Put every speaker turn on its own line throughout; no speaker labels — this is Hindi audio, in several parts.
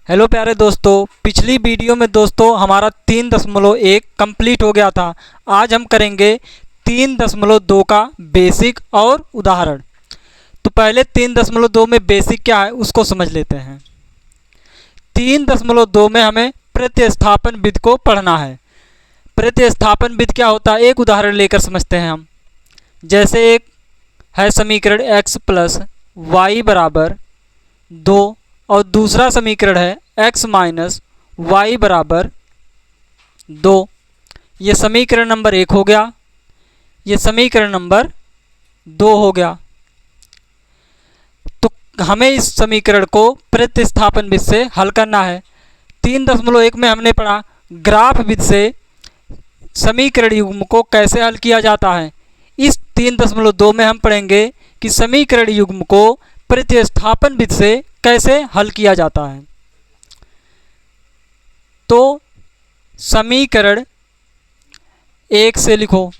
हेलो प्यारे दोस्तों, पिछली वीडियो में दोस्तों हमारा 3.1 कंप्लीट हो गया था। आज हम करेंगे 3.2 का बेसिक और उदाहरण। तो पहले 3.2 में बेसिक क्या है उसको समझ लेते हैं। 3.2 में हमें प्रतिस्थापन विधि को पढ़ना है। प्रतिस्थापन विधि क्या होता है एक उदाहरण लेकर समझते हैं हम। जैसे एक है समीकरण x प्लस वाई बराबर 2 और दूसरा समीकरण है x माइनस वाई बराबर 2। ये समीकरण नंबर 1 हो गया, ये समीकरण नंबर 2 हो गया। तो हमें इस समीकरण को प्रतिस्थापन विधि से हल करना है। 3.1 में हमने पढ़ा ग्राफ विधि से समीकरण युग्म को कैसे हल किया जाता है। इस 3.2 में हम पढ़ेंगे कि समीकरण युग्म को प्रतिस्थापन विधि से कैसे हल किया जाता है। तो समीकरण 1 से लिखो।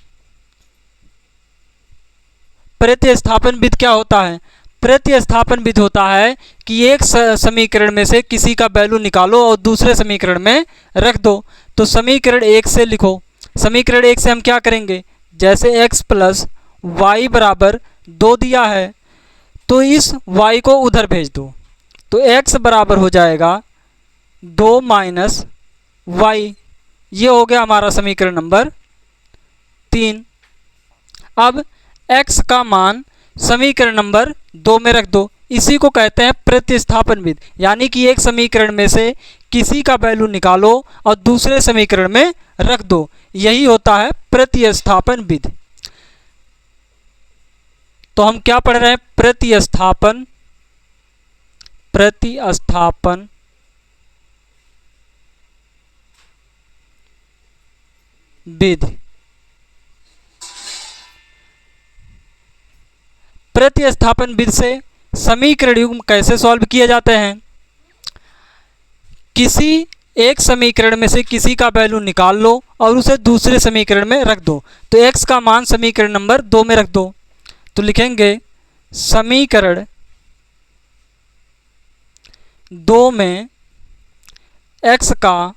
प्रतिस्थापन विधि क्या होता है? प्रतिस्थापन विधि होता है कि एक समीकरण में से किसी का वैल्यू निकालो और दूसरे समीकरण में रख दो। तो समीकरण 1 से लिखो। समीकरण 1 से हम क्या करेंगे, जैसे x प्लस वाई बराबर 2 दिया है तो इस y को उधर भेज दो। तो x बराबर हो जाएगा 2 माइनस वाई। ये हो गया हमारा समीकरण नंबर 3। अब x का मान समीकरण नंबर 2 में रख दो। इसी को कहते हैं प्रतिस्थापन विधि, यानी कि एक समीकरण में से किसी का वैल्यू निकालो और दूसरे समीकरण में रख दो। यही होता है प्रतिस्थापन विधि। तो हम क्या पढ़ रहे हैं? प्रतिस्थापन विधि। प्रतिस्थापन विधि से समीकरण युग्म कैसे सॉल्व किए जाते हैं? किसी एक समीकरण में से किसी का वैल्यू निकाल लो और उसे दूसरे समीकरण में रख दो। तो x का मान समीकरण नंबर 2 में रख दो। तो लिखेंगे समीकरण 2 में x का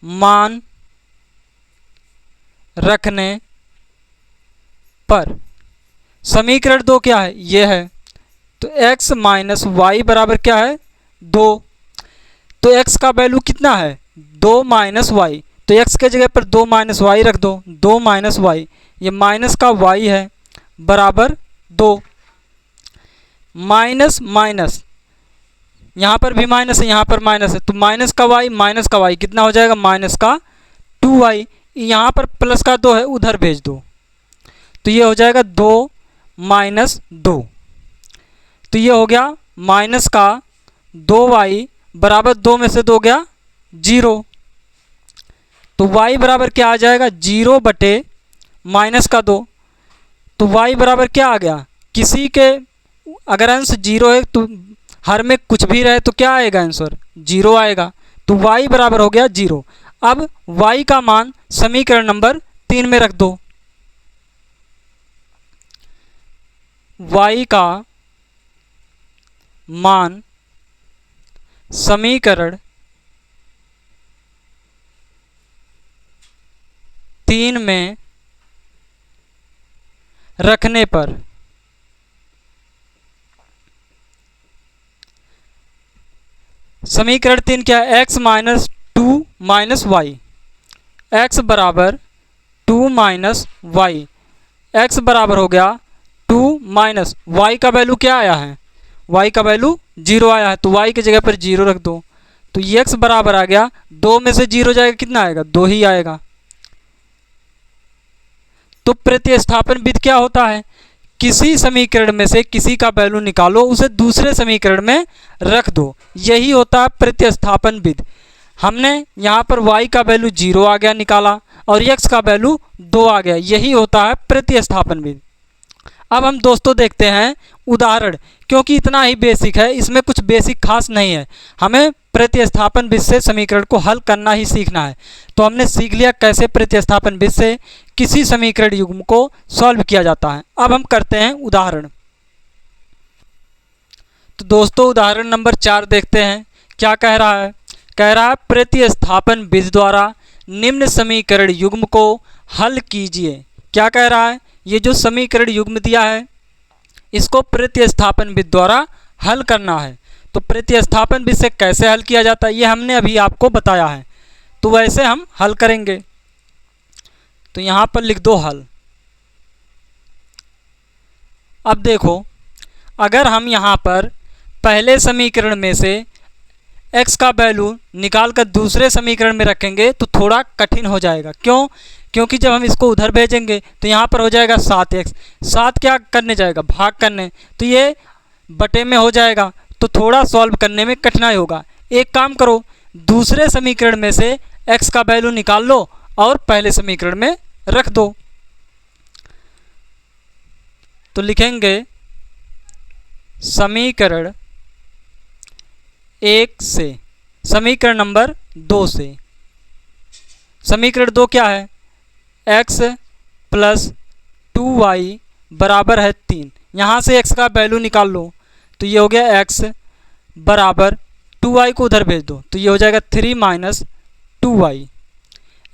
मान रखने पर समीकरण 2 क्या है? ये है। तो x माइनस वाई बराबर क्या है? 2। तो x का वैल्यू कितना है? 2 माइनस वाई। तो x के जगह पर 2 माइनस वाई रख दो। 2 माइनस वाई, ये माइनस का y है, बराबर 2। माइनस माइनस, यहाँ पर भी माइनस है, यहाँ पर माइनस है, तो माइनस का y कितना हो जाएगा? माइनस का 2y। यहाँ पर प्लस का 2 है, उधर भेज दो। तो ये हो जाएगा 2 माइनस 2। तो ये हो गया माइनस का 2y बराबर 2 में से 2 गया 0। तो y बराबर क्या आ जाएगा? 0 बटे माइनस का 2। तो y बराबर क्या आ गया? किसी के अगर अंश 0 है तो हर में कुछ भी रहे तो क्या आएगा? आंसर 0 आएगा। तो y बराबर हो गया 0। अब y का मान समीकरण नंबर 3 में रख दो। y का मान समीकरण 3 में रखने पर समीकरण 3 क्या है? x minus 2 minus y. x बराबर 2 माइनस वाई। x बराबर हो गया 2 माइनस y का वैल्यू क्या आया है? y का वैल्यू 0 आया है, तो y की जगह पर 0 रख दो। तो x बराबर आ गया 2 में से 0 जाएगा, कितना आएगा? 2 ही आएगा। तो प्रतिस्थापन विधि क्या होता है? किसी समीकरण में से किसी का वैल्यू निकालो, उसे दूसरे समीकरण में रख दो। यही होता है प्रतिस्थापन विधि। हमने यहाँ पर y का वैल्यू 0 आ गया निकाला और x का वैल्यू 2 आ गया। यही होता है प्रतिस्थापन विधि। अब हम दोस्तों देखते हैं उदाहरण, क्योंकि इतना ही बेसिक है, इसमें कुछ बेसिक खास नहीं है। हमें प्रतिस्थापन विधि से समीकरण को हल करना ही सीखना है। तो हमने सीख लिया कैसे प्रतिस्थापन विधि से किसी समीकरण युग्म को सॉल्व किया जाता है। अब हम करते हैं उदाहरण। तो दोस्तों उदाहरण नंबर 4 देखते हैं क्या कह रहा है? कह रहा है प्रतिस्थापन विधि द्वारा निम्न समीकरण युग्म को हल कीजिए। क्या कह रहा है? ये जो समीकरण युग्म दिया है इसको प्रतिस्थापन विधि द्वारा हल करना है। तो प्रतिस्थापन विधि से कैसे हल किया जाता है ये हमने अभी आपको बताया है, तो वैसे हम हल करेंगे। तो यहाँ पर लिख दो हल। अब देखो, अगर हम यहाँ पर पहले समीकरण में से x का वैल्यू निकाल कर दूसरे समीकरण में रखेंगे तो थोड़ा कठिन हो जाएगा। क्यों? क्योंकि जब हम इसको उधर भेजेंगे तो यहाँ पर हो जाएगा 7x, 7 क्या करने जाएगा? भाग करने, तो ये बटे में हो जाएगा, तो थोड़ा सॉल्व करने में कठिनाई होगा। एक काम करो, दूसरे समीकरण में से x का वैल्यू निकाल लो और पहले समीकरण में रख दो। तो लिखेंगे समीकरण 1 से, समीकरण नंबर 2 से। समीकरण 2 क्या है? x प्लस 2y बराबर है 3। यहाँ से x का वैल्यू निकाल लो, तो ये हो गया x बराबर 2y को उधर भेज दो, तो ये हो जाएगा 3 माइनस 2y।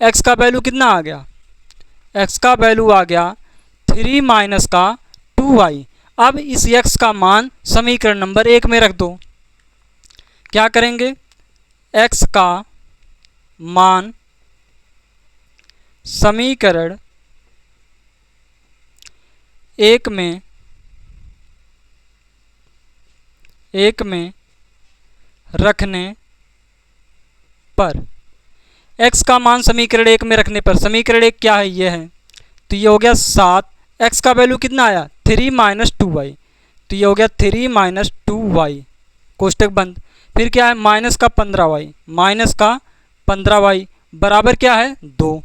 x का वैल्यू कितना आ गया? x का वैल्यू आ गया 3 माइनस का 2y। अब इस x का मान समीकरण नंबर 1 में रख दो। क्या करेंगे? x का मान समीकरण 1 में रखने पर, x का मान समीकरण 1 में रखने पर, समीकरण 1 क्या है? ये है, तो ये हो गया 7। x का वैल्यू कितना आया? 3 माइनस 2y, तो ये हो गया 3 माइनस 2y, कोष्टक बंद। फिर क्या है? माइनस का 15y, माइनस का 15y बराबर क्या है? 2।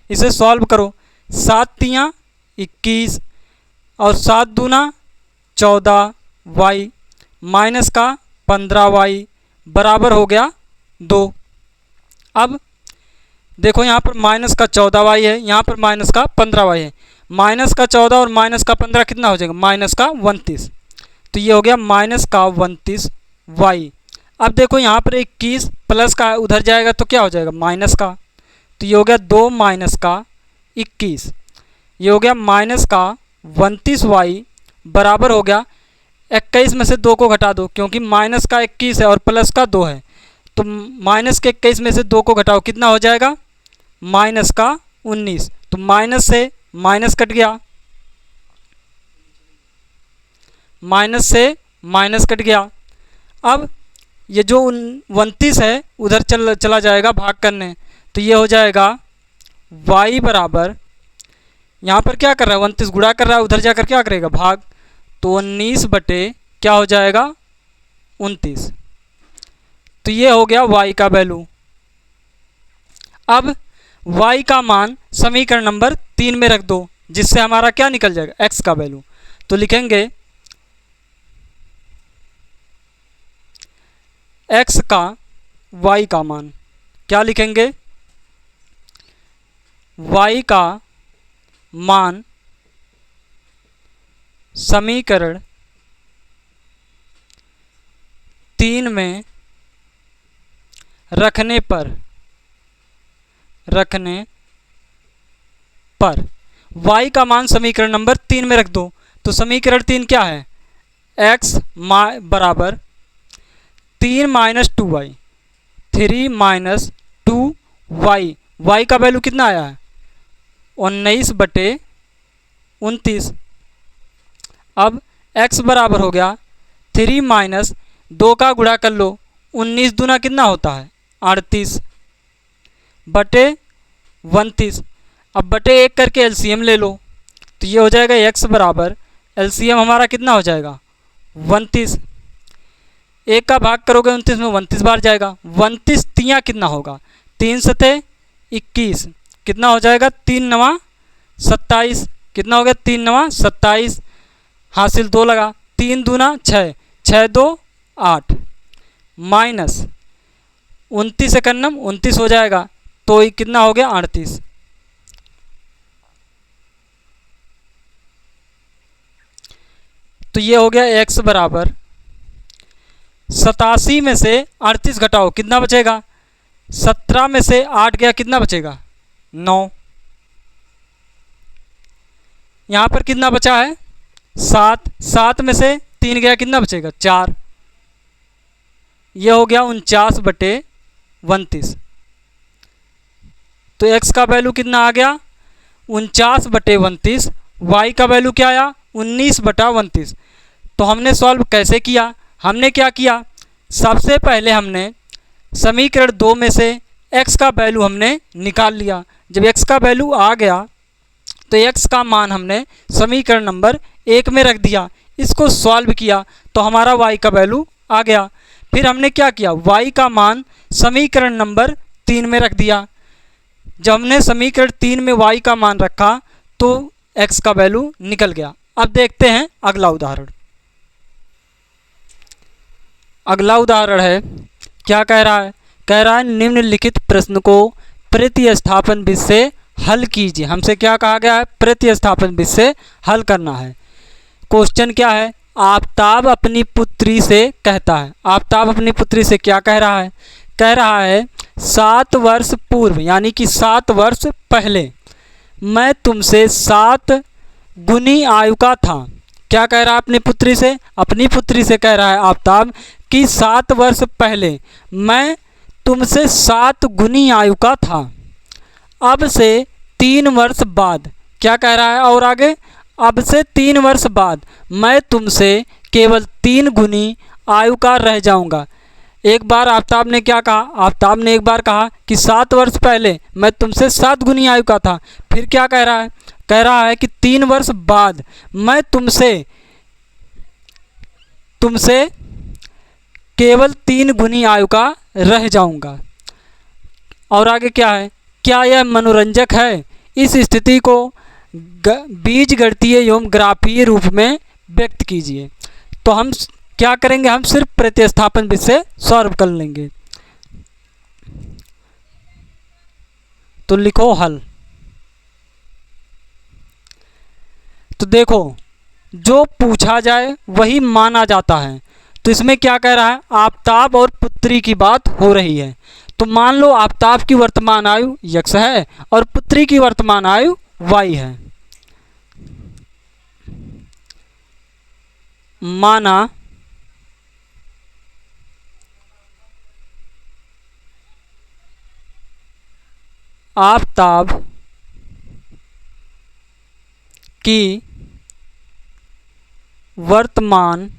इसे सॉल्व करो, 7 तियाँ 21 और 7 दूना 14y माइनस का 15y बराबर हो गया 2। अब देखो यहाँ पर माइनस का 14y है, यहाँ पर माइनस का 15y है। माइनस का 14 और माइनस का 15 कितना हो जाएगा? माइनस का 29, तो ये हो गया माइनस का 29y। अब देखो यहाँ पर 21 प्लस का उधर जाएगा तो क्या हो जाएगा? माइनस का, तो ये हो गया 2 माइनस का 21, ये हो गया माइनस का 29y बराबर हो गया 21 में से 2 को घटा दो, क्योंकि माइनस का 21 है और प्लस का 2 है, तो माइनस के 21 में से 2 को घटाओ, कितना हो जाएगा? माइनस का 19। तो माइनस से माइनस कट गया, माइनस से माइनस कट गया। अब ये जो 29 है उधर चला जाएगा भाग करने, तो ये हो जाएगा y बराबर, यहाँ पर क्या कर रहा है? 29 गुणा कर रहा है, उधर जाकर क्या करेगा? भाग, तो 19 बटे क्या हो जाएगा? 29। तो ये हो गया y का वैल्यू। अब y का मान समीकरण नंबर 3 में रख दो, जिससे हमारा क्या निकल जाएगा? x का वैल्यू। तो लिखेंगे x का y का मान, क्या लिखेंगे? y का मान समीकरण 3 में रखने पर y का मान समीकरण नंबर 3 में रख दो। तो समीकरण 3 क्या है? x बराबर 3 minus 2y, 3 minus 2y, y का वैल्यू कितना आया है? 19 बटे 29। अब x बराबर हो गया 3 माइनस 2 का गुणा कर लो, 19 दूना कितना होता है? 38 बटे 29। अब बटे 1 करके एलसीएम ले लो, तो ये हो जाएगा x बराबर, एलसीएम हमारा कितना हो जाएगा? 29। 1 का भाग करोगे 29 में 29 बार जाएगा, 29 तियाँ कितना होगा? 3 सते 21, कितना हो जाएगा? 3 नवा 27, कितना हो गया? 3 नवा 27, हासिल 2 लगा, 3 दूना 6, 6 2 8, माइनस 29 एकन्नम 29 हो जाएगा, तो ये कितना हो गया? 38। तो ये हो गया x बराबर 87 में से 38 घटाओ कितना बचेगा? 17 में से 8 गया कितना बचेगा? 9। यहाँ पर कितना बचा है? 7। 7 में से 3 गया कितना बचेगा? 4। यह हो गया 49/32। तो x का वैल्यू कितना आ गया? 49/32। y का वैल्यू क्या आया? 19/32। तो हमने सॉल्व कैसे किया? हमने क्या किया, सबसे पहले हमने समीकरण 2 में से x का वैल्यू हमने निकाल लिया। जब x का वैल्यू आ गया तो x का मान हमने समीकरण नंबर 1 में रख दिया, इसको सॉल्व किया तो हमारा y का वैल्यू आ गया। फिर हमने क्या किया, y का मान समीकरण नंबर 3 में रख दिया। जब हमने समीकरण 3 में y का मान रखा तो x का वैल्यू निकल गया। अब देखते हैं अगला उदाहरण। अगला उदाहरण है, क्या कह रहा है? कह रहा है निम्नलिखित प्रश्न को प्रतिस्थापन विधि से हल कीजिए। हमसे क्या कहा गया है? प्रतिस्थापन विधि से हल करना है। क्वेश्चन क्या है? आफताब अपनी पुत्री से कहता है। आफताब अपनी पुत्री से क्या कह रहा है? कह रहा है 7 वर्ष पूर्व यानी कि 7 वर्ष पहले मैं तुमसे 7 गुनी आयु का था। क्या कह रहा है अपनी पुत्री से? अपनी पुत्री से कह रहा है आफताब कि 7 वर्ष पहले मैं तुमसे 7 गुनी आयु का था। अब से 3 वर्ष बाद क्या कह रहा है? और आगे, अब से 3 वर्ष बाद मैं तुमसे केवल 3 गुनी आयु का रह जाऊंगा। एक बार आफताब ने क्या कहा? आफताब ने एक बार कहा कि 7 वर्ष पहले मैं तुमसे 7 गुनी आयु का था। फिर क्या कह रहा है? कह रहा है कि 3 वर्ष बाद मैं तुमसे केवल 3 गुनी आयु का रह जाऊंगा। और आगे क्या है? क्या यह मनोरंजक है? इस स्थिति को बीजगणितीय एवं ग्राफीय रूप में व्यक्त कीजिए। तो हम क्या करेंगे? हम सिर्फ प्रतिस्थापन विधि से सॉल्व कर लेंगे। तो लिखो हल। तो देखो, जो पूछा जाए वही माना जाता है। तो इसमें क्या कह रहा है? आफताब और पुत्री की बात हो रही है। तो मान लो आफताब की वर्तमान आयु x है और पुत्री की वर्तमान आयु y है। माना आफताब की वर्तमान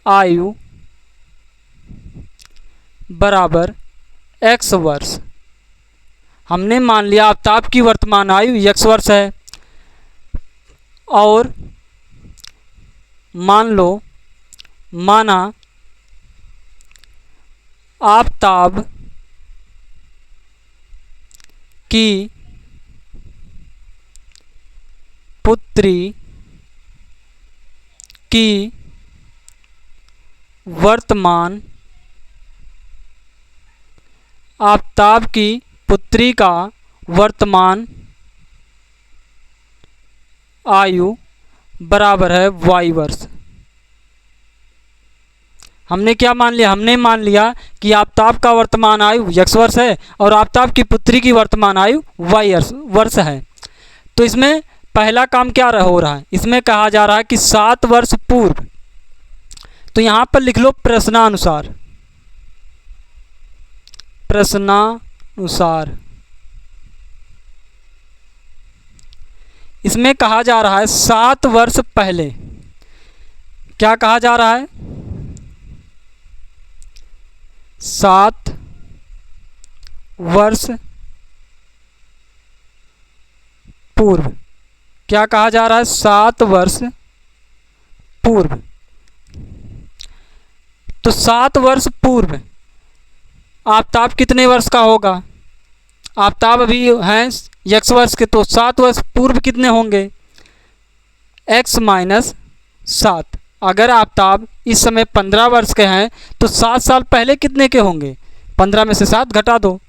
आयु बराबर x वर्ष। हमने मान लिया आफताब की वर्तमान आयु x वर्ष है और मान लो माना आफताब की पुत्री की वर्तमान आफताब की पुत्री का वर्तमान आयु बराबर है y वर्ष। हमने क्या मान लिया? हमने मान लिया कि आफताब का वर्तमान आयु x वर्ष है और आफताब की पुत्री की वर्तमान आयु y वर्ष है। तो इसमें पहला काम क्या हो रहा है? इसमें कहा जा रहा है कि 7 वर्ष पूर्व। तो यहाँ पर लिख लो प्रश्नानुसार। प्रश्नानुसार इसमें कहा जा रहा है 7 वर्ष पहले। क्या कहा जा रहा है? 7 वर्ष पूर्व। क्या कहा जा रहा है? 7 वर्ष पूर्व। तो 7 वर्ष पूर्व आफताब कितने वर्ष का होगा? आफताब अभी हैं x वर्ष के, तो 7 वर्ष पूर्व कितने होंगे? x minus 7। अगर आफताब इस समय 15 वर्ष के हैं तो 7 साल पहले कितने के होंगे? 15 में से 7 घटा दो।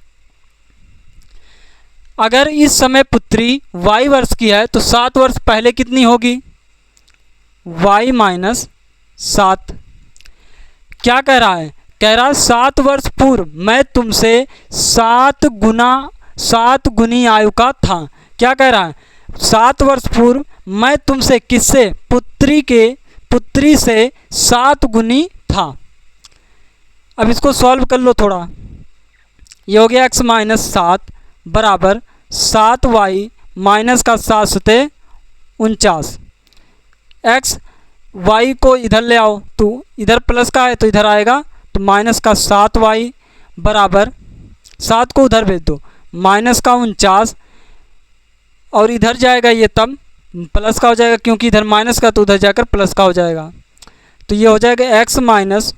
अगर इस समय पुत्री y वर्ष की है तो 7 वर्ष पहले कितनी होगी? y minus 7। क्या कह रहा है? कह रहा है 7 वर्ष पूर्व मैं तुमसे 7 गुनी आयु का था। क्या कह रहा है? 7 वर्ष पूर्व मैं तुमसे किससे? पुत्री से 7 गुनी था। अब इसको सॉल्व कर लो थोड़ा। ये हो गया x माइनस 7 बराबर 7y माइनस का 7 सते 49। x y को इधर ले आओ, तो इधर प्लस का है तो इधर आएगा, तो माइनस का 7y बराबर 7 को उधर भेज दो, माइनस का 49, और इधर जाएगा ये तब प्लस का हो जाएगा, क्योंकि इधर माइनस का तो उधर जाकर प्लस का हो जाएगा। तो ये हो जाएगा x माइनस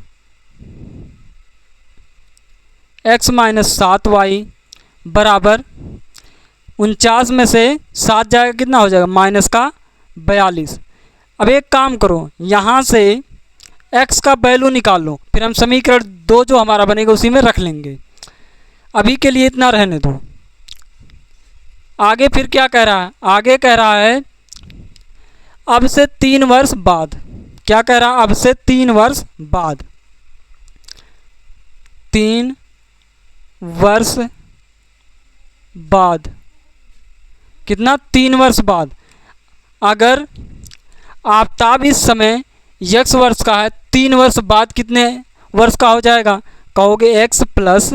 7y बराबर 49 में से 7 जाएगा, कितना हो जाएगा? माइनस का 42। अब एक काम करो, यहाँ से x का वैल्यू निकाल लो, फिर हम समीकरण 2 जो हमारा बनेगा उसी में रख लेंगे। अभी के लिए इतना रहने दो। आगे फिर क्या कह रहा है? आगे कह रहा है अब से 3 वर्ष बाद। क्या कह रहा है? अब से 3 वर्ष बाद। 3 वर्ष बाद कितना? 3 वर्ष बाद। अगर आफताब इस समय x वर्ष का है, 3 वर्ष बाद कितने वर्ष का हो जाएगा? कहोगे x प्लस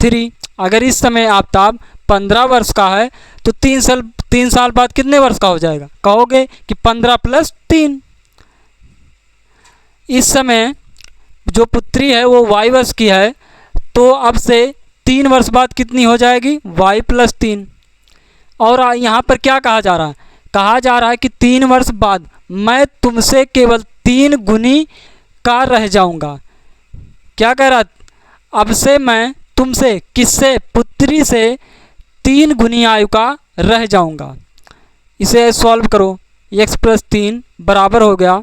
3। अगर इस समय आफताब 15 वर्ष का है तो 3 साल बाद कितने वर्ष का हो जाएगा? कहोगे कि 15 प्लस 3। इस समय जो पुत्री है वो y वर्ष की है, तो अब से 3 वर्ष बाद कितनी हो जाएगी? y plus 3। और यहाँ पर क्या कहा जा रहा है? कहा जा रहा है कि 3 वर्ष बाद मैं तुमसे केवल 3 गुनी का रह जाऊंगा। क्या कह रहा? अब से मैं तुमसे किससे? पुत्री से 3 गुनी आयु का रह जाऊंगा। इसे सॉल्व करो। x प्लस 3 बराबर हो गया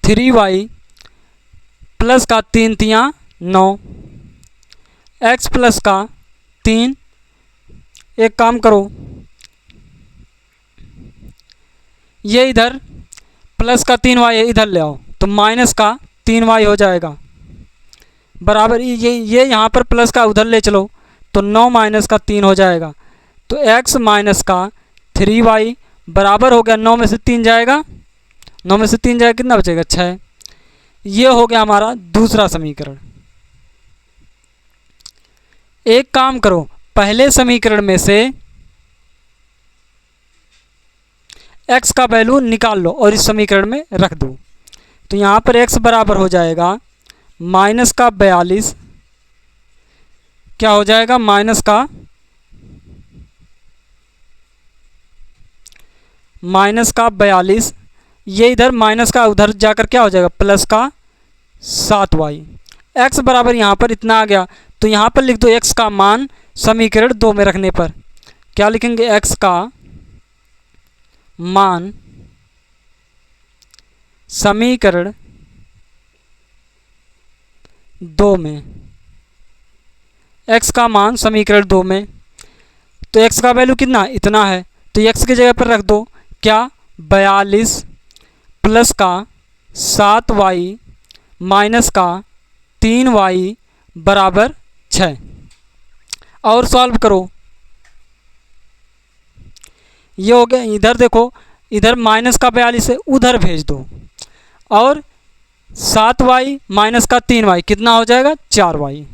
3y प्लस का 3 तियाँ 9, x प्लस का 3। एक काम करो, ये इधर प्लस का 3y इधर ले आओ, तो माइनस का 3y हो जाएगा बराबर। ये यहाँ पर प्लस का उधर ले चलो तो 9 माइनस का 3 हो जाएगा। तो x माइनस का 3y बराबर हो गया, 9 में से 3 जाएगा, 9 में से 3 जाएगा, कितना बचेगा? 6। ये हो गया हमारा दूसरा समीकरण। एक काम करो, पहले समीकरण में से x का वैल्यू निकाल लो और इस समीकरण में रख दो। तो यहाँ पर x बराबर हो जाएगा माइनस का 42। क्या हो जाएगा? माइनस का 42। ये इधर माइनस का उधर जाकर क्या हो जाएगा? प्लस का 7y। x बराबर यहाँ पर इतना आ गया, तो यहाँ पर लिख दो x का मान समीकरण 2 में रखने पर। क्या लिखेंगे? x का मान समीकरण 2 में, x का मान समीकरण 2 में। तो x का वैल्यू कितना? इतना है, तो x की जगह पर रख दो। क्या? 42 प्लस का 7y माइनस का 3y बराबर 6। और सॉल्व करो। ये हो गया। इधर देखो, इधर माइनस का 42 है, उधर भेज दो, और 7y माइनस का 3y कितना हो जाएगा? 4y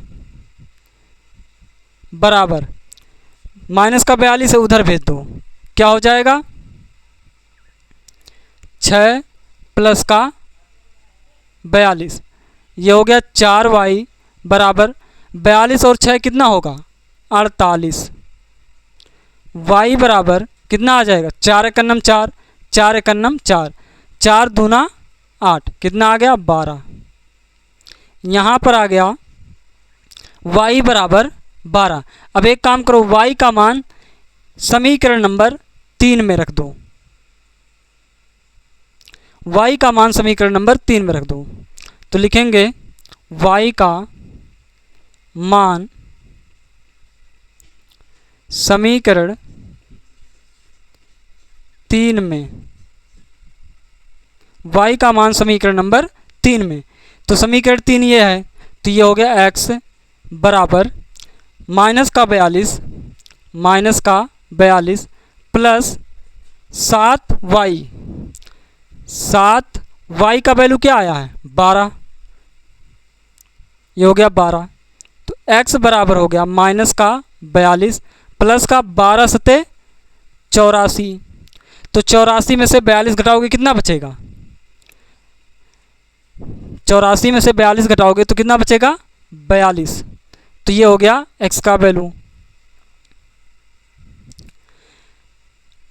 बराबर माइनस का 42 है, उधर भेज दो, क्या हो जाएगा? 6 प्लस का 42। ये हो गया 4y बराबर 42 और 6 कितना होगा? 48। y बराबर कितना आ जाएगा? 4 एकन्नम 4, 4 एकन्नम 4, 4 दूना 8, कितना आ गया? 12। यहाँ पर आ गया y बराबर 12। अब एक काम करो, y का मान समीकरण नंबर 3 में रख दो। y का मान समीकरण नंबर 3 में रख दो, तो लिखेंगे y का मान समीकरण 3 में y का मान समीकरण नंबर 3 में। तो समीकरण 3 ये है, तो ये हो गया x बराबर माइनस का 42 प्लस 7y। 7y का वैल्यू क्या आया है 12, ये हो गया 12। तो x बराबर हो गया माइनस का 42 प्लस का 12 सते 84। तो 84 में से 42 घटाओगे कितना बचेगा, 84 में से 42 घटाओगे तो कितना बचेगा 42। तो ये हो गया x का वैल्यू।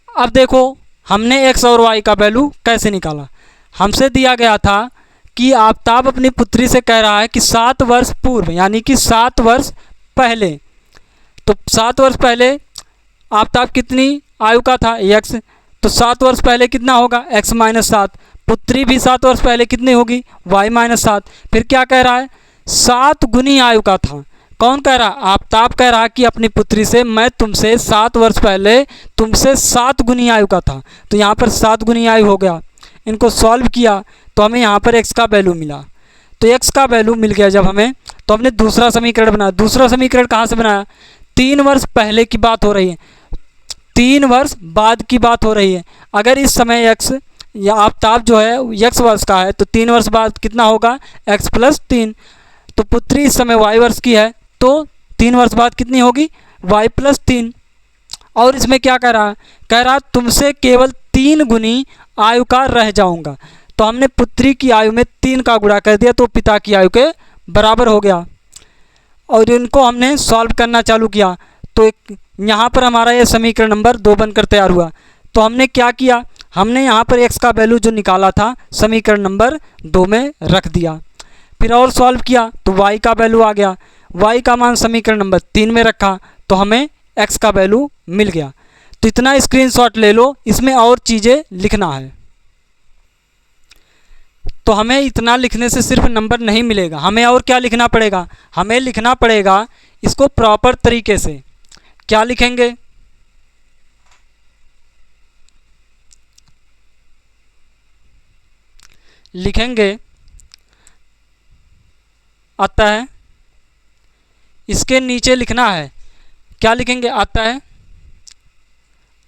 अब देखो हमने x और y का वैल्यू कैसे निकाला। हमसे दिया गया था कि आफताब अपनी पुत्री से कह रहा है कि 7 वर्ष पूर्व, यानी कि 7 वर्ष पहले, तो 7 वर्ष पहले आफताब कितनी आयु का था x, तो 7 वर्ष पहले कितना होगा x माइनस 7। पुत्री भी 7 वर्ष पहले कितनी होगी y माइनस 7। फिर क्या कह रहा है 7 गुनी आयु का था। कौन कह रहा, आफताब कह रहा कि अपनी पुत्री से मैं तुमसे 7 वर्ष पहले तुमसे 7 गुनी आयु का था। तो यहाँ पर 7 गुनी आयु हो गया। इनको सॉल्व किया तो हमें यहाँ पर x का वैल्यू मिला। तो x का वैल्यू मिल गया जब हमें, तो हमने दूसरा समीकरण बनाया। दूसरा समीकरण कहाँ से बनाया, 3 वर्ष पहले की बात हो रही है, 3 वर्ष बाद की बात हो रही है। अगर इस समय x या आफताब जो है x वर्ष का है तो 3 वर्ष बाद कितना होगा x प्लस 3। तो पुत्री इस समय y वर्ष की है तो 3 वर्ष बाद कितनी होगी y प्लस 3। और इसमें क्या कह रहा है, कह रहा तुमसे केवल 3 गुनी आयु का रह जाऊंगा। तो हमने पुत्री की आयु में 3 का गुणा कर दिया तो पिता की आयु के बराबर हो गया। और इनको हमने सॉल्व करना चालू किया तो यहाँ पर हमारा ये समीकरण नंबर 2 बनकर तैयार हुआ। तो हमने क्या किया, हमने यहाँ पर x का वैल्यू जो निकाला था समीकरण नंबर 2 में रख दिया। फिर और सॉल्व किया तो y का वैल्यू आ गया, y का मान समीकरण नंबर 3 में रखा तो हमें x का वैल्यू मिल गया। तो इतना स्क्रीनशॉट ले लो, इसमें और चीज़ें लिखना है। तो हमें इतना लिखने से सिर्फ नंबर नहीं मिलेगा, हमें और क्या लिखना पड़ेगा, हमें लिखना पड़ेगा इसको प्रॉपर तरीके से। क्या लिखेंगे, लिखेंगे अतः, इसके नीचे लिखना है, क्या लिखेंगे अतः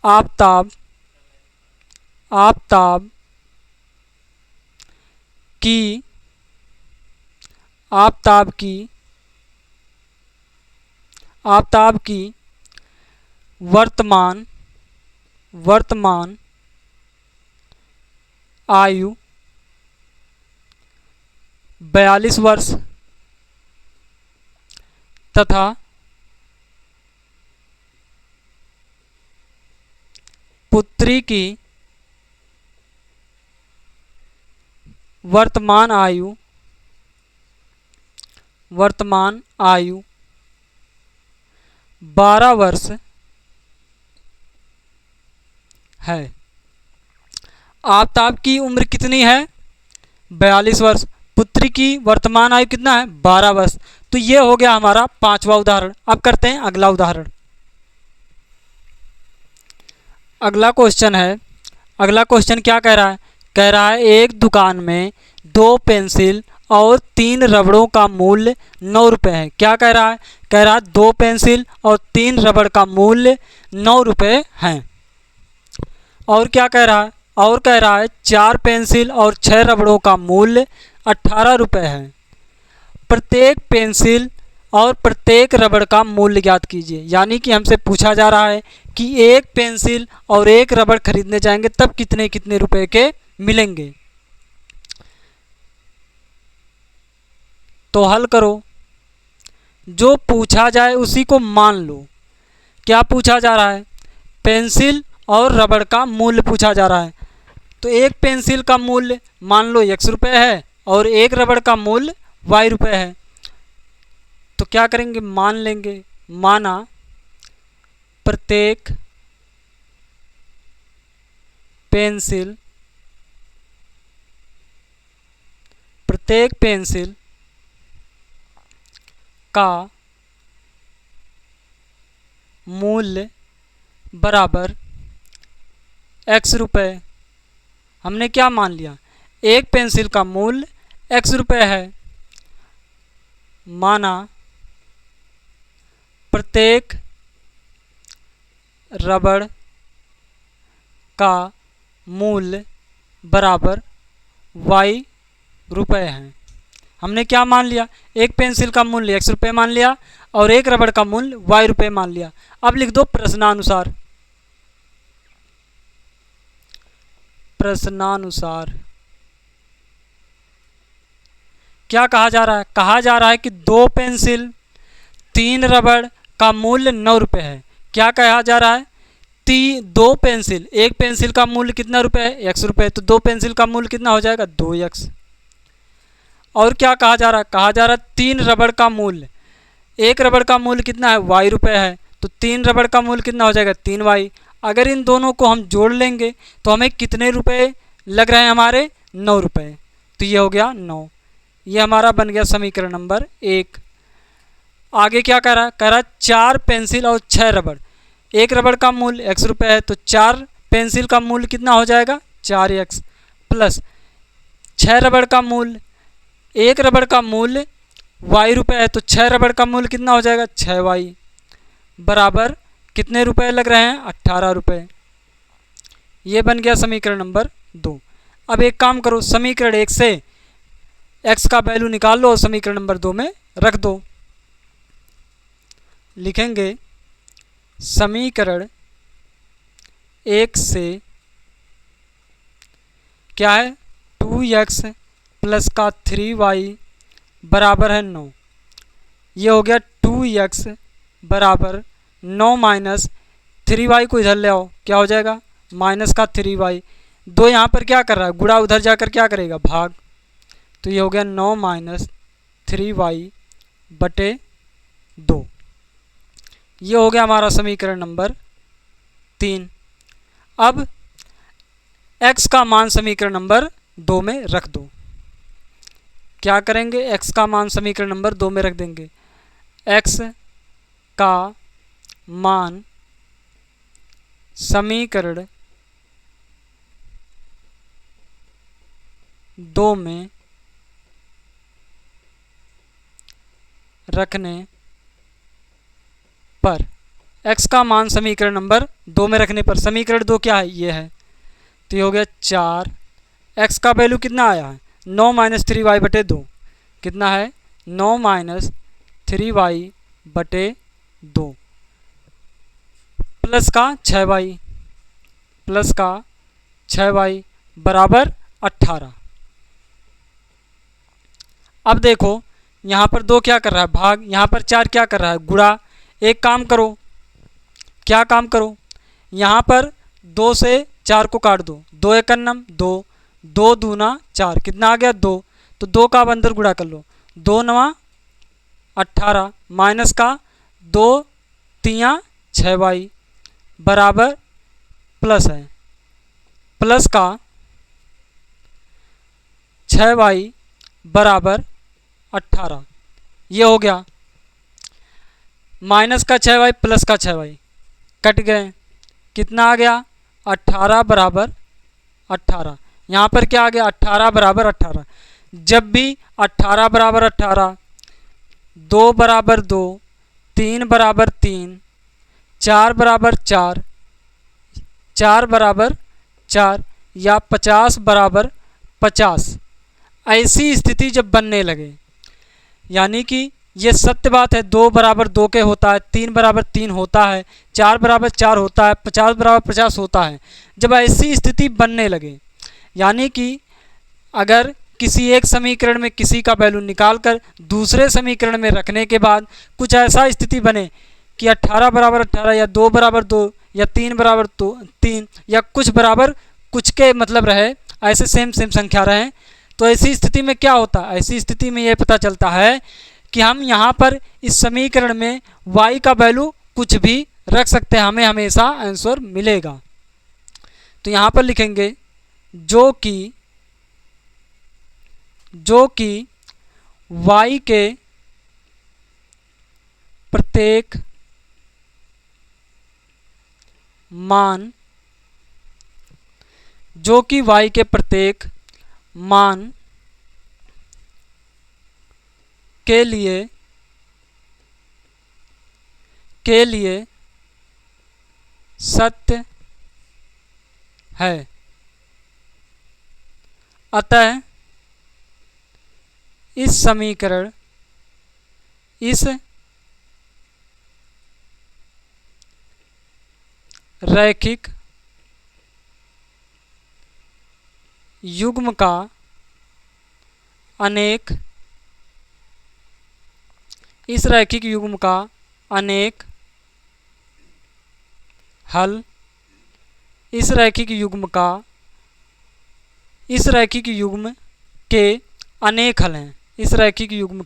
आफताब की वर्तमान आयु 42 वर्ष तथा पुत्री की वर्तमान आयु 12 वर्ष है। आफताब की उम्र कितनी है 42 वर्ष, पुत्री की वर्तमान आयु कितना है 12 वर्ष। तो ये हो गया हमारा 5वां उदाहरण। अब करते हैं अगला उदाहरण। अगला क्वेश्चन है, अगला क्वेश्चन क्या कह रहा है, कह रहा है एक दुकान में 2 पेंसिल और 3 रबड़ों का मूल्य 9 रुपये है। क्या कह रहा है, कह रहा है 2 पेंसिल और 3 रबड़ का मूल्य 9 रुपये हैं। और क्या कह रहा है, और कह रहा है 4 पेंसिल और 6 रबड़ों का मूल्य 18 रुपये है। प्रत्येक पेंसिल और प्रत्येक रबड़ का मूल्य ज्ञात कीजिए। यानी कि हमसे पूछा जा रहा है कि एक पेंसिल और एक रबड़ खरीदने जाएंगे तब कितने कितने रुपए के मिलेंगे। तो हल करो, जो पूछा जाए उसी को मान लो। क्या पूछा जा रहा है, पेंसिल और रबड़ का मूल्य पूछा जा रहा है। तो एक पेंसिल का मूल्य मान लो x रुपये है और एक रबड़ का मूल्य y रुपये है। तो क्या करेंगे, मान लेंगे, माना प्रत्येक पेंसिल का मूल्य बराबर x रुपये। हमने क्या मान लिया, एक पेंसिल का मूल्य x रुपये है, माना प्रत्येक रबड़ का मूल्य बराबर y रुपये है। हमने क्या मान लिया, एक पेंसिल का मूल्य x रुपये मान लिया और एक रबड़ का मूल्य y रुपये मान लिया। अब लिख दो प्रश्नानुसार। प्रश्नानुसार क्या कहा जा रहा है, कहा जा रहा है कि 2 पेंसिल 3 रबड़ का मूल्य 9 रुपये है। क्या कहा जा रहा है, 2 पेंसिल, एक पेंसिल का मूल्य कितना रुपये है, x रुपये, तो 2 पेंसिल का मूल्य कितना हो जाएगा, 2x। और क्या कहा जा रहा है, कहा जा रहा है 3 रबड़ का मूल्य, एक रबड़ का मूल्य कितना है, y रुपये है, तो 3 रबड़ का मूल्य कितना हो जाएगा, 3y। अगर इन दोनों को हम जोड़ लेंगे तो हमें कितने रुपए लग रहे हैं, हमारे 9 रुपये। तो ये हो गया 9, ये हमारा बन गया समीकरण नंबर 1। आगे क्या कह रहा है, कह रहा है 4 पेंसिल और 6 रबड़, एक रबड़ का मूल्य x रुपये है, तो 4 पेंसिल का मूल्य कितना हो जाएगा, 4x, प्लस 6 रबड़ का मूल्य, एक रबड़ का मूल्य y रुपये है, तो 6 रबड़ का मूल्य कितना हो जाएगा, 6y, बराबर कितने रुपए लग रहे हैं, 18 रुपये। ये बन गया समीकरण नंबर 2। अब एक काम करो, समीकरण 1 से x का वैल्यू निकाल लो और समीकरण नंबर 2 में रख दो। लिखेंगे समीकरण 1 से क्या है, 2x प्लस का 3y बराबर है 9। ये हो गया 2x बराबर 9 माइनस 3y को इधर ले आओ, क्या हो जाएगा, माइनस का 3y। 2 यहाँ पर क्या कर रहा है, गुणा, उधर जाकर क्या करेगा, भाग। तो ये हो गया 9 माइनस 3y बटे 2। ये हो गया हमारा समीकरण नंबर 3। अब x का मान समीकरण नंबर 2 में रख दो। क्या करेंगे, x का मान समीकरण नंबर 2 में रख देंगे। x का मान समीकरण 2 में रखने पर, x का मान समीकरण नंबर 2 में रखने पर, समीकरण 2 क्या है, ये है, तो ये हो गया 4, x का वैल्यू कितना आया है, 9 माइनस 3y बटे 2, कितना है, 9 माइनस 3y बटे 2, प्लस का 6y, प्लस का 6y बराबर 18। अब देखो यहाँ पर 2 क्या कर रहा है, भाग, यहाँ पर 4 क्या कर रहा है, गुणा। एक काम करो, क्या काम करो, यहाँ पर 2 से 4 को काट दो, 2 एक अन्नम 2, 2 दूना 4, कितना आ गया 2, तो 2 का अब अंदर गुणा कर लो, 2 नवा 18 माइनस का 2 तियाँ 6y बराबर प्लस है, प्लस का 6y बराबर 18। ये हो गया, माइनस का 6y प्लस का 6y कट गए, कितना आ गया, 18 बराबर 18। यहाँ पर क्या आ गया, 18 बराबर 18। जब भी 18 बराबर 18, 2 बराबर 2, 3 बराबर 3, 4 बराबर 4, 4 बराबर 4 या 50 बराबर 50, ऐसी स्थिति जब बनने लगे, यानी कि ये सत्य बात है, 2 बराबर 2 के होता है, 3 बराबर 3 होता है, 4 बराबर 4 होता है, 50 बराबर 50 होता है। जब ऐसी स्थिति बनने लगे, यानी कि अगर किसी एक समीकरण में किसी का वैल्यू निकालकर दूसरे समीकरण में रखने के बाद कुछ ऐसा स्थिति बने कि 18 बराबर 18 या 2 बराबर 2 या 3 बराबर 3 या कुछ बराबर कुछ के मतलब रहे, ऐसे सेम सेम संख्या रहे, तो ऐसी स्थिति में क्या होता है, ऐसी स्थिति में यह पता चलता है कि हम यहाँ पर इस समीकरण में y का वैल्यू कुछ भी रख सकते हैं, हमें हमेशा आंसर मिलेगा। तो यहाँ पर लिखेंगे जो कि y के प्रत्येक मान, जो कि y के प्रत्येक मान के लिए सत्य है। अतः इस समीकरण रैखिक युग्म का अनेक हल इस रैखिक युग्म के अनेक हल हैं। इस रैखिक युग्म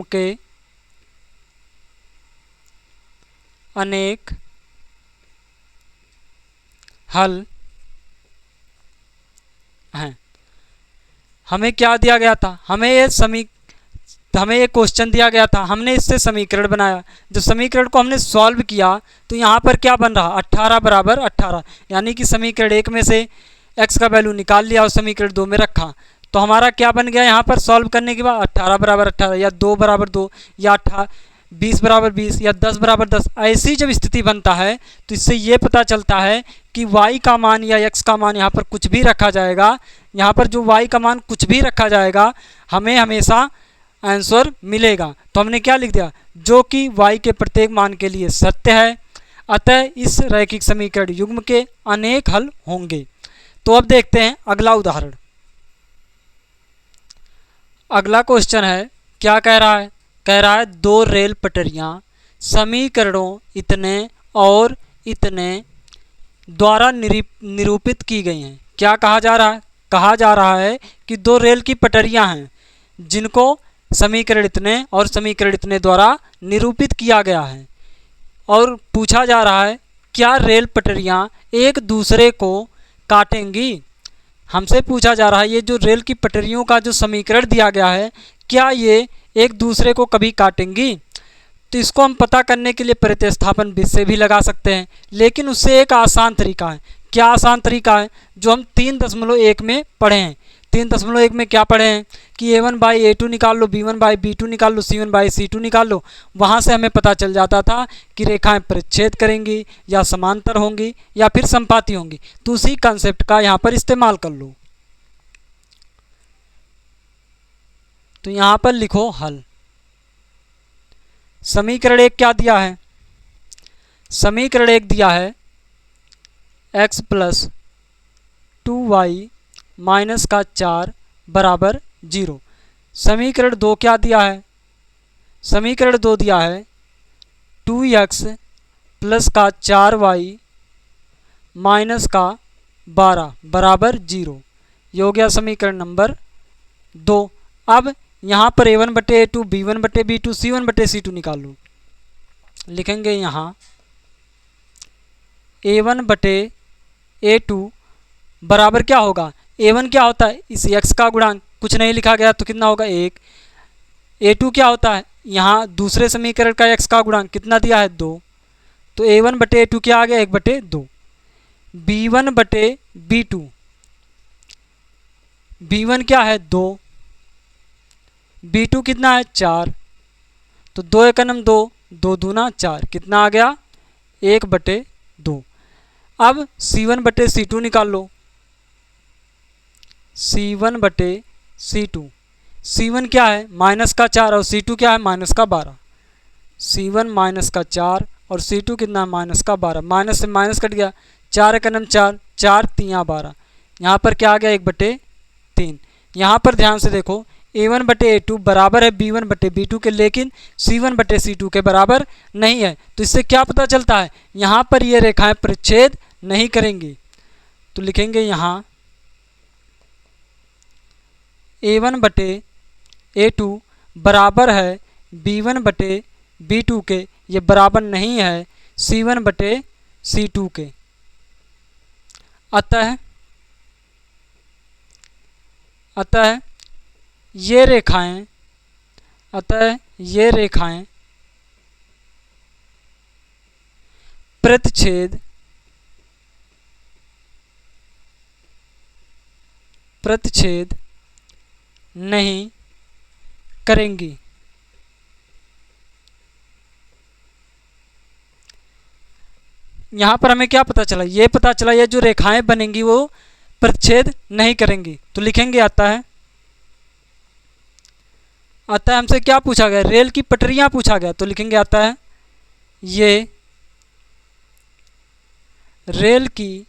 के अनेक हल हैं। हमें क्या दिया गया था? हमें एक क्वेश्चन दिया गया था, हमने इससे समीकरण बनाया। जब समीकरण को हमने सॉल्व किया तो यहाँ पर क्या बन रहा? 18 बराबर 18, यानी कि समीकरण 1 में से x का वैल्यू निकाल लिया और समीकरण 2 में रखा। तो हमारा क्या बन गया यहाँ पर सॉल्व करने के बाद? 18 बराबर 18 या 2 बराबर 2 या 20 बराबर 20 या 10 बराबर 10। ऐसी जब स्थिति बनता है तो इससे ये पता चलता है कि y का मान या x का मान यहाँ पर कुछ भी रखा जाएगा, यहाँ पर जो y का मान कुछ भी रखा जाएगा हमें हमेशा आंसर मिलेगा। तो हमने क्या लिख दिया? जो कि y के प्रत्येक मान के लिए सत्य है, अतः इस रैखिक समीकरण युग्म के अनेक हल होंगे। तो अब देखते हैं अगला उदाहरण। अगला क्वेश्चन है, क्या कह रहा है? कह रहा है 2 रेल पटरियां समीकरणों इतने और इतने द्वारा निरूपित की गई हैं। क्या कहा जा रहा है? कहा जा रहा है कि 2 रेल की पटरियां हैं जिनको समीकरण इतने और समीकरण इतने द्वारा निरूपित किया गया है, और पूछा जा रहा है क्या रेल पटरियां एक दूसरे को काटेंगी। हमसे पूछा जा रहा है ये जो रेल की पटरियों का जो समीकरण दिया गया है क्या ये एक दूसरे को कभी काटेंगी। तो इसको हम पता करने के लिए प्रतिस्थापन विधि से भी लगा सकते हैं, लेकिन उससे एक आसान तरीका है। क्या आसान तरीका है? जो हम 3.1 में पढ़े हैं। 3.1 में क्या पढ़े हैं कि a1/a2 निकाल लो, b1/b2 निकाल लो, c1/c2 निकाल लो। वहाँ से हमें पता चल जाता था कि रेखाएं परिच्छेद करेंगी या समांतर होंगी या फिर संपाती होंगी। तो उसी कंसेप्ट का यहाँ पर इस्तेमाल कर लो। तो यहाँ पर लिखो हल। समीकरण 1 क्या दिया है? समीकरण 1 दिया है x + 2y - 4 बराबर 0। समीकरण 2 क्या दिया है? समीकरण 2 दिया है 2x + 4y - 12 बराबर 0। ये हो गया समीकरण नंबर 2। अब यहाँ पर a1/a2 b1/b2 c1/c2 निकालो। लिखेंगे यहाँ a1/a2 बराबर क्या होगा? a1 क्या होता है? इस x का गुणांक, कुछ नहीं लिखा गया तो कितना होगा? 1। a2 क्या होता है? यहाँ दूसरे समीकरण का x का गुणांक कितना दिया है? 2। तो a1/a2 क्या आ गया? 1/2। b1/b2 b1 क्या है? 2। b2 कितना है? 4। तो 2 × 2 2 दूना 4, कितना आ गया? 1/2। अब c1/c2 निकाल लो। c1/c2 c1 क्या है? -4 और c2 क्या है? -12। c1 -4 और c2 कितना है? -12। माइनस से माइनस कट गया, 4 × 4 4 × 12। यहाँ पर क्या आ गया? 1/3। यहाँ पर ध्यान से देखो a1/a2 बराबर है b1/b2 के, लेकिन c1/c2 के बराबर नहीं है। तो इससे क्या पता चलता है? यहाँ पर ये रेखाएं परिच्छेद नहीं करेंगी। तो लिखेंगे यहाँ a1/a2 बराबर है b1/b2 के, ये बराबर नहीं है c1/c2 के। अतः ये रेखाएं अतः ये रेखाएं प्रतिच्छेद नहीं करेंगी। यहाँ पर हमें क्या पता चला? ये पता चला ये जो रेखाएं बनेंगी वो प्रतिच्छेद नहीं करेंगी। तो लिखेंगे अतः हमसे क्या पूछा गया? रेल की पटरियां पूछा गया। तो लिखेंगे अतः ये रेल की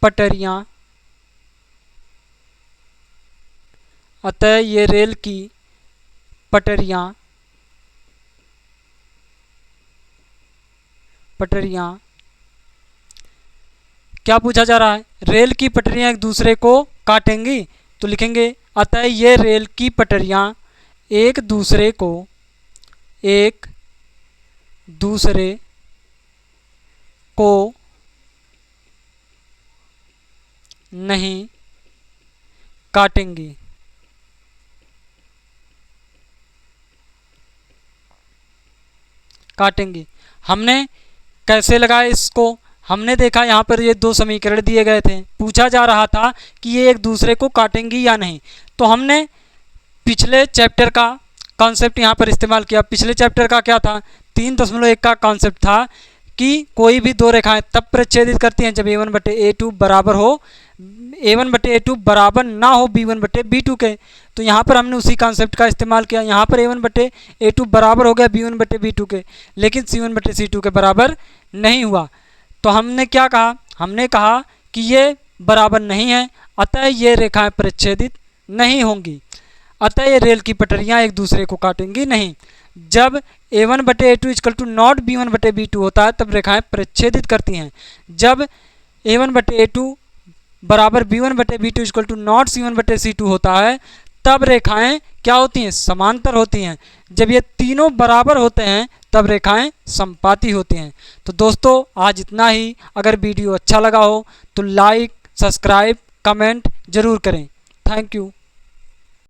पटरियां अतः ये रेल की पटरियां क्या पूछा जा रहा है? रेल की पटरियां एक दूसरे को काटेंगी। तो लिखेंगे अतः ये रेल की पटरियां एक दूसरे को नहीं काटेंगी। हमने कैसे लगाया इसको? हमने देखा यहाँ पर ये दो समीकरण दिए गए थे, पूछा जा रहा था कि ये एक दूसरे को काटेंगी या नहीं। तो हमने पिछले चैप्टर का कॉन्सेप्ट यहाँ पर इस्तेमाल किया। पिछले चैप्टर का क्या था? 3.1 का कॉन्सेप्ट था कि कोई भी दो रेखाएं तब प्रतिच्छेदित करती हैं जब a1/a2 बराबर हो a1/a2 बराबर ना हो b1/b2 के। तो यहाँ पर हमने उसी कॉन्सेप्ट का इस्तेमाल किया। यहाँ पर a1/a2 बराबर हो गया b1/b2 के, लेकिन c1/c2 के बराबर नहीं हुआ। तो हमने क्या कहा? हमने कहा कि ये बराबर नहीं है, अतः ये रेखाएं प्रतिच्छेदित नहीं होंगी। अतः ये रेल की पटरियां एक दूसरे को काटेंगी नहीं। जब a1/a2 equal to not b1/b2 होता है तब रेखाएं प्रतिच्छेदित करती हैं। जब a1/a2 बराबर b1/b2 equal to not c1/c2 होता है तब रेखाएं क्या होती हैं? समांतर होती हैं। जब ये तीनों बराबर होते हैं तब रेखाएं समपाती होती हैं। तो दोस्तों आज इतना ही। अगर वीडियो अच्छा लगा हो तो लाइक, सब्सक्राइब, कमेंट जरूर करें। Thank you.